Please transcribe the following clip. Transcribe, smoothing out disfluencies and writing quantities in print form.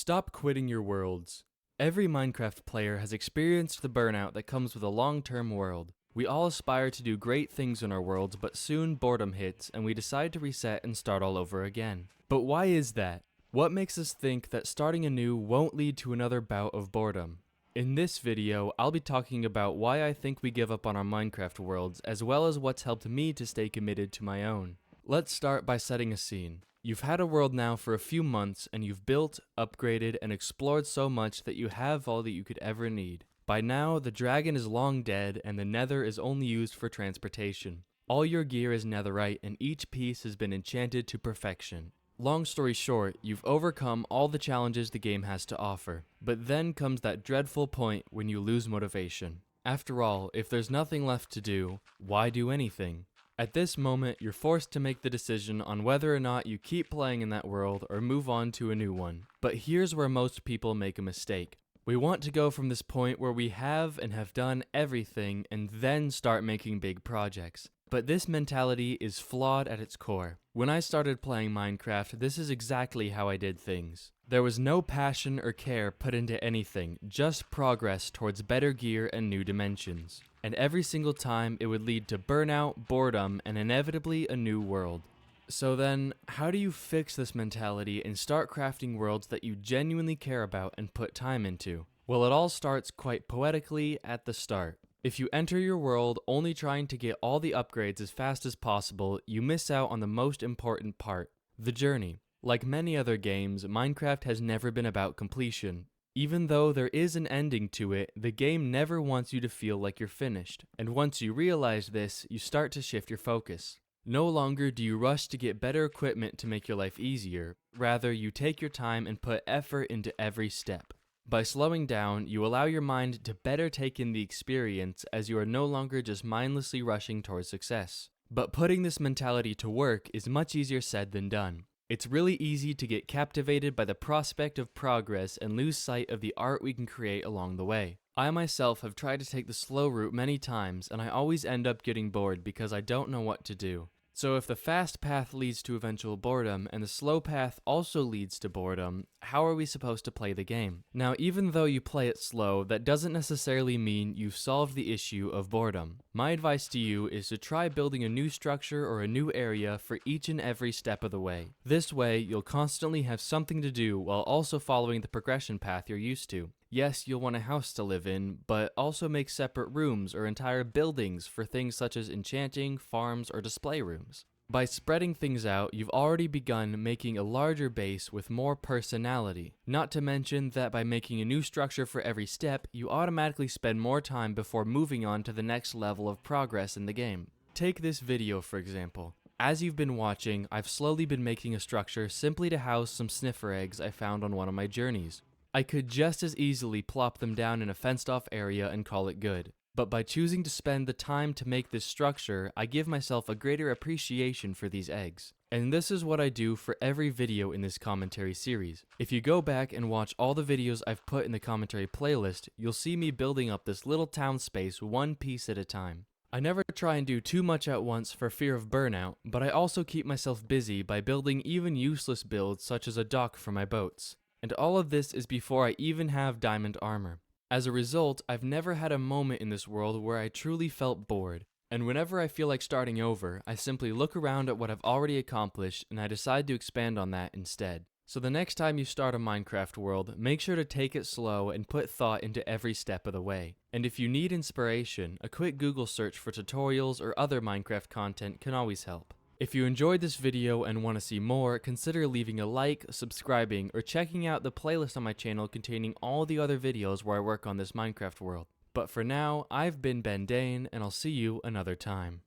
Stop quitting your worlds. Every Minecraft player has experienced the burnout that comes with a long-term world. We all aspire to do great things in our worlds, but soon boredom hits and we decide to reset and start all over again. But why is that? What makes us think that starting anew won't lead to another bout of boredom? In this video, I'll be talking about why I think we give up on our Minecraft worlds, as well as what's helped me to stay committed to my own. Let's start by setting a scene. You've had a world now for a few months, and you've built, upgraded, and explored so much that you have all that you could ever need. By now, the dragon is long dead, and the nether is only used for transportation. All your gear is netherite, and each piece has been enchanted to perfection. Long story short, you've overcome all the challenges the game has to offer. But then comes that dreadful point when you lose motivation. After all, if there's nothing left to do, why do anything? At this moment, you're forced to make the decision on whether or not you keep playing in that world or move on to a new one. But here's where most people make a mistake. We want to go from this point where we have and have done everything and then start making big projects. But this mentality is flawed at its core. When I started playing Minecraft, this is exactly how I did things. There was no passion or care put into anything, just progress towards better gear and new dimensions. And every single time it would lead to burnout, boredom, and inevitably a new world. So then, how do you fix this mentality and start crafting worlds that you genuinely care about and put time into? Well, it all starts quite poetically at the start. If you enter your world only trying to get all the upgrades as fast as possible, you miss out on the most important part, the journey. Like many other games, Minecraft has never been about completion. Even though there is an ending to it, the game never wants you to feel like you're finished. And once you realize this, you start to shift your focus. No longer do you rush to get better equipment to make your life easier. Rather, you take your time and put effort into every step. By slowing down, you allow your mind to better take in the experience as you are no longer just mindlessly rushing towards success. But putting this mentality to work is much easier said than done. It's really easy to get captivated by the prospect of progress and lose sight of the art we can create along the way. I myself have tried to take the slow route many times, and I always end up getting bored because I don't know what to do. So if the fast path leads to eventual boredom, and the slow path also leads to boredom, how are we supposed to play the game? Now, even though you play it slow, that doesn't necessarily mean you've solved the issue of boredom. My advice to you is to try building a new structure or a new area for each and every step of the way. This way, you'll constantly have something to do while also following the progression path you're used to. Yes, you'll want a house to live in, but also make separate rooms or entire buildings for things such as enchanting, farms, or display rooms. By spreading things out, you've already begun making a larger base with more personality. Not to mention that by making a new structure for every step, you automatically spend more time before moving on to the next level of progress in the game. Take this video for example. As you've been watching, I've slowly been making a structure simply to house some sniffer eggs I found on one of my journeys. I could just as easily plop them down in a fenced-off area and call it good. But by choosing to spend the time to make this structure, I give myself a greater appreciation for these eggs. And this is what I do for every video in this commentary series. If you go back and watch all the videos I've put in the commentary playlist, you'll see me building up this little town space one piece at a time. I never try and do too much at once for fear of burnout, but I also keep myself busy by building even useless builds such as a dock for my boats. And all of this is before I even have diamond armor. As a result, I've never had a moment in this world where I truly felt bored. And whenever I feel like starting over, I simply look around at what I've already accomplished and I decide to expand on that instead. So the next time you start a Minecraft world, make sure to take it slow and put thought into every step of the way. And if you need inspiration, a quick Google search for tutorials or other Minecraft content can always help. If you enjoyed this video and want to see more, consider leaving a like, subscribing, or checking out the playlist on my channel containing all the other videos where I work on this Minecraft world. But for now, I've been Ben Dane, and I'll see you another time.